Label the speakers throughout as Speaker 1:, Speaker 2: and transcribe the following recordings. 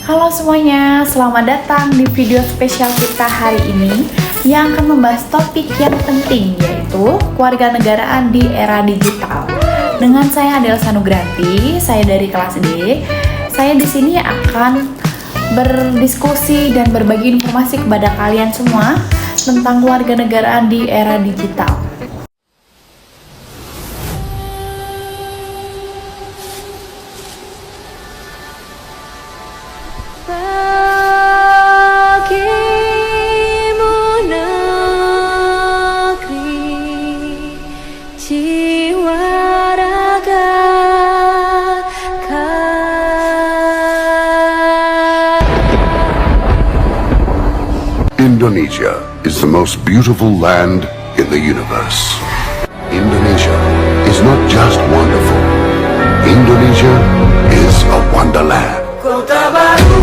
Speaker 1: Halo semuanya, selamat datang di video spesial kita hari ini yang akan membahas topik yang penting, yaitu kewarganegaraan di era digital. Dengan saya Adela Sanugranti, saya dari kelas D. Saya di sini akan berdiskusi dan berbagi informasi kepada kalian semua tentang kewarganegaraan di era digital.
Speaker 2: Indonesia is the most beautiful land in the universe. Indonesia is not just wonderful. Indonesia is a wonderland.
Speaker 3: Kota baru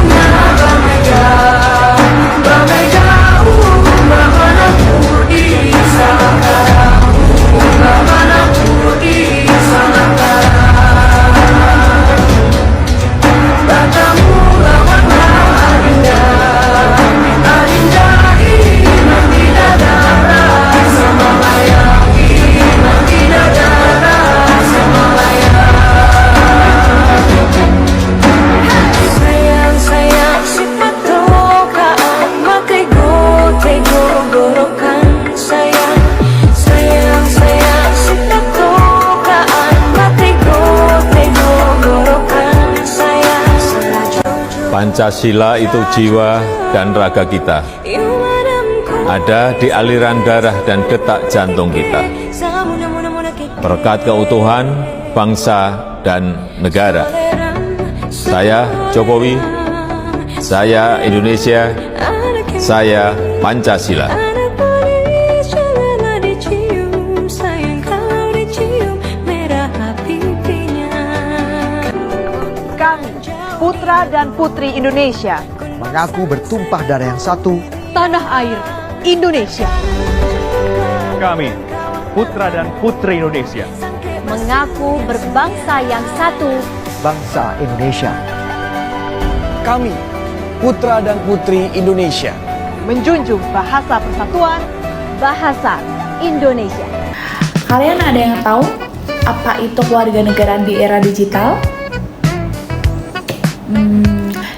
Speaker 3: Bamega jauh manapun di sana manapun di sana katamu lawan adinda iman tidak ada rasa malaya iman tidak ada rasa malaya. Sayang sifat tokaan makai go gorokan sayang sifat tokaan makai go gorokan sayang.
Speaker 4: Pancasila itu jiwa dan raga kita, ada di aliran darah dan detak jantung kita. Berkat keutuhan bangsa dan negara, saya Jokowi, saya Indonesia, saya Pancasila.
Speaker 5: Kami, putra dan putri Indonesia,
Speaker 6: mengaku bertumpah darah yang satu,
Speaker 5: tanah air Indonesia.
Speaker 7: Kami, putra dan putri Indonesia,
Speaker 5: Mengaku berbangsa yang satu,
Speaker 6: bangsa Indonesia.
Speaker 8: Kami, putra dan putri Indonesia,
Speaker 5: menjunjung bahasa persatuan, bahasa Indonesia.
Speaker 1: Kalian ada yang tahu apa itu kewarganegaraan di era digital?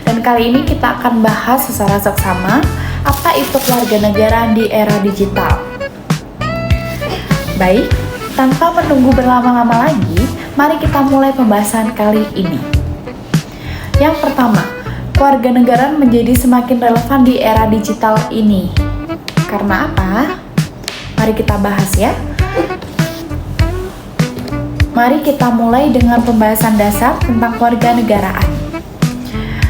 Speaker 1: Dan kali ini kita akan bahas secara seksama apa itu kewarganegaraan di era digital. Baik, tanpa menunggu berlama-lama lagi, mari kita mulai pembahasan kali ini. Yang pertama, kewarganegaraan menjadi semakin relevan di era digital ini. Karena apa? Mari kita bahas ya. Mari kita mulai dengan pembahasan dasar tentang kewarganegaraan.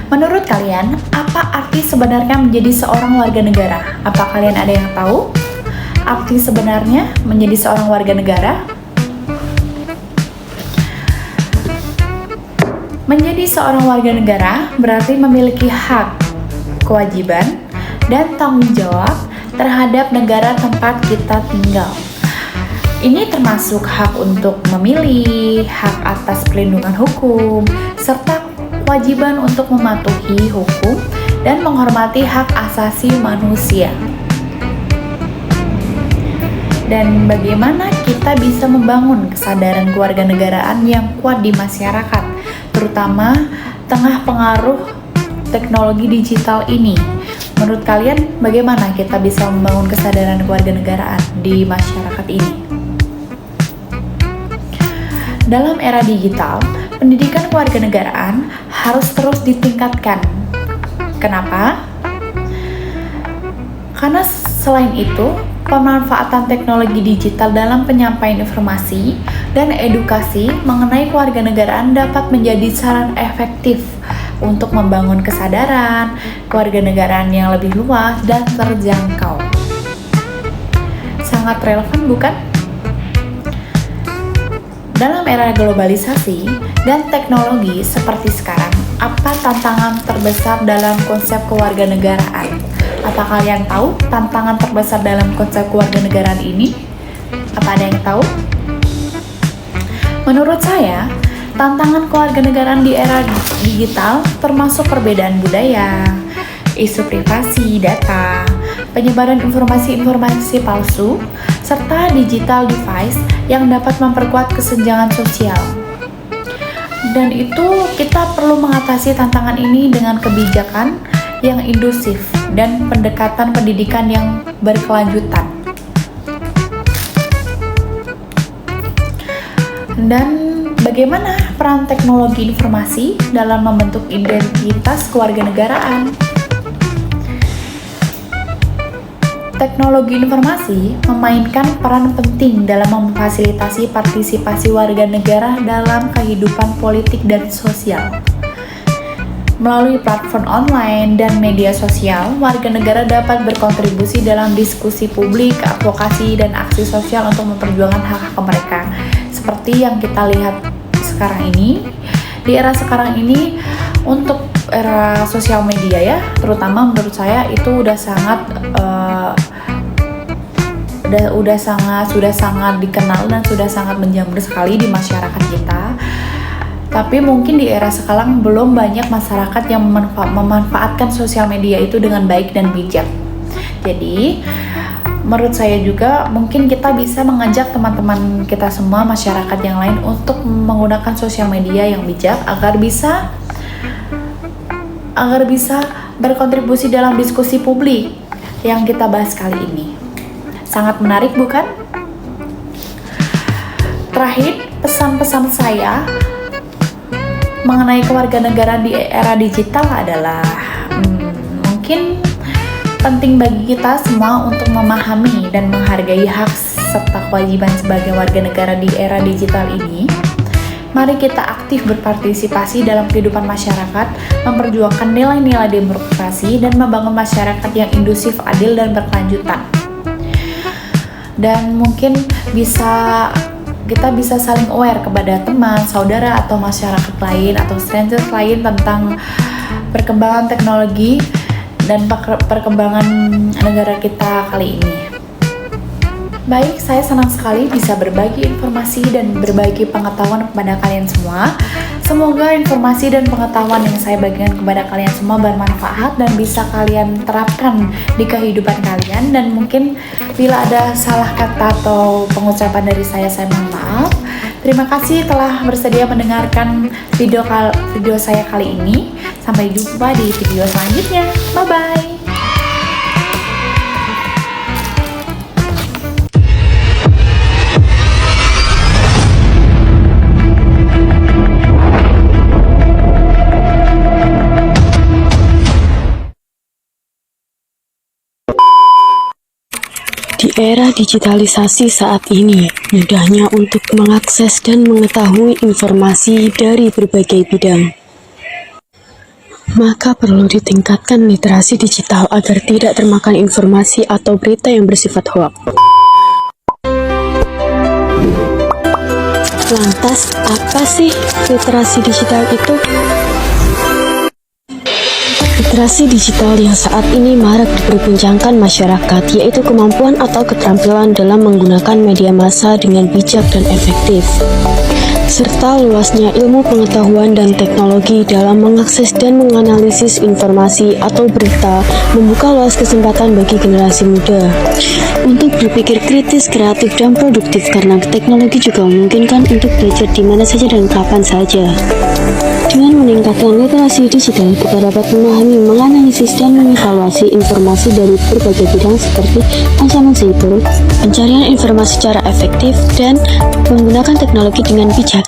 Speaker 1: Menurut kalian, apa arti sebenarnya menjadi seorang warga negara? Apa kalian ada yang tahu arti sebenarnya menjadi seorang warga negara? Menjadi seorang warga negara berarti memiliki hak, kewajiban, dan tanggung jawab terhadap negara tempat kita tinggal. Ini termasuk hak untuk memilih, hak atas perlindungan hukum, serta kewajiban untuk mematuhi hukum dan menghormati hak asasi manusia. Dan bagaimana kita bisa membangun kesadaran kewarganegaraan yang kuat di masyarakat, terutama tengah pengaruh teknologi digital ini? Menurut kalian, bagaimana kita bisa membangun kesadaran kewarganegaraan di masyarakat ini? Dalam era digital, pendidikan kewarganegaraan harus terus ditingkatkan. Kenapa? Karena selain itu, pemanfaatan teknologi digital dalam penyampaian informasi dan edukasi mengenai kewarganegaraan dapat menjadi saran efektif untuk membangun kesadaran kewarganegaraan yang lebih luas dan terjangkau. Sangat relevan, bukan? Dalam era globalisasi dan teknologi seperti sekarang, apa tantangan terbesar dalam konsep kewarganegaraan? Apa kalian tahu tantangan terbesar dalam konsep kewarganegaraan ini? Apa ada yang tahu? Menurut saya, Tantangan kewarganegaraan di era digital termasuk perbedaan budaya, isu privasi data, penyebaran informasi-informasi palsu, serta digital device yang dapat memperkuat kesenjangan sosial. Dan itu kita perlu mengatasi tantangan ini dengan kebijakan yang inklusif dan pendekatan pendidikan yang berkelanjutan. Dan bagaimana peran teknologi informasi dalam membentuk identitas kewarganegaraan? Teknologi informasi memainkan peran penting dalam memfasilitasi partisipasi warga negara dalam kehidupan politik dan sosial. Melalui platform online dan media sosial, warga negara dapat berkontribusi dalam diskusi publik, advokasi, dan aksi sosial untuk memperjuangkan hak-hak mereka. Seperti yang kita lihat sekarang ini, di era sekarang ini, untuk era sosial media ya, terutama menurut saya itu sudah sangat dikenal dan sudah sangat menjamur sekali di masyarakat kita. Tapi mungkin di era sekarang belum banyak masyarakat yang memanfaatkan sosial media itu dengan baik dan bijak. Jadi menurut saya juga mungkin kita bisa mengajak teman-teman kita semua, masyarakat yang lain, untuk menggunakan sosial media yang bijak agar bisa berkontribusi dalam diskusi publik yang kita bahas kali ini. Sangat menarik bukan? Terakhir, pesan-pesan saya mengenai kewarganegaraan di era digital adalah mungkin penting bagi kita semua untuk memahami dan menghargai hak serta kewajiban sebagai warga negara di era digital ini. Mari kita aktif berpartisipasi dalam kehidupan masyarakat, memperjuangkan nilai-nilai demokrasi, dan membangun masyarakat yang inklusif, adil, dan berkelanjutan. Dan mungkin kita bisa saling aware kepada teman, saudara, atau masyarakat lain atau strangers lain tentang perkembangan teknologi dan perkembangan negara kita kali ini. Baik, saya senang sekali bisa berbagi informasi dan berbagi pengetahuan kepada kalian semua. Semoga informasi dan pengetahuan yang saya bagikan kepada kalian semua bermanfaat dan bisa kalian terapkan di kehidupan kalian. Dan mungkin bila ada salah kata atau pengucapan dari saya mohon maaf. Terima kasih telah bersedia mendengarkan video saya kali ini. Sampai jumpa di video selanjutnya. Bye-bye.
Speaker 9: Di era digitalisasi saat ini, mudahnya untuk mengakses dan mengetahui informasi dari berbagai bidang. Maka perlu ditingkatkan literasi digital agar tidak termakan informasi atau berita yang bersifat hoax. Lantas, apa sih literasi digital itu? Literasi digital yang saat ini marak diperbincangkan masyarakat, yaitu kemampuan atau keterampilan dalam menggunakan media massa dengan bijak dan efektif, serta luasnya ilmu pengetahuan dan teknologi dalam mengakses dan menganalisis informasi atau berita, membuka luas kesempatan bagi generasi muda untuk berpikir kritis, kreatif, dan produktif, karena teknologi juga memungkinkan untuk belajar di mana saja dan kapan saja. Dengan meningkatkan literasi digital, kita dapat memahami, menganalisis, dan mengevaluasi informasi dari berbagai bidang seperti ancaman siber, pencarian informasi secara efektif, dan menggunakan teknologi dengan bijak.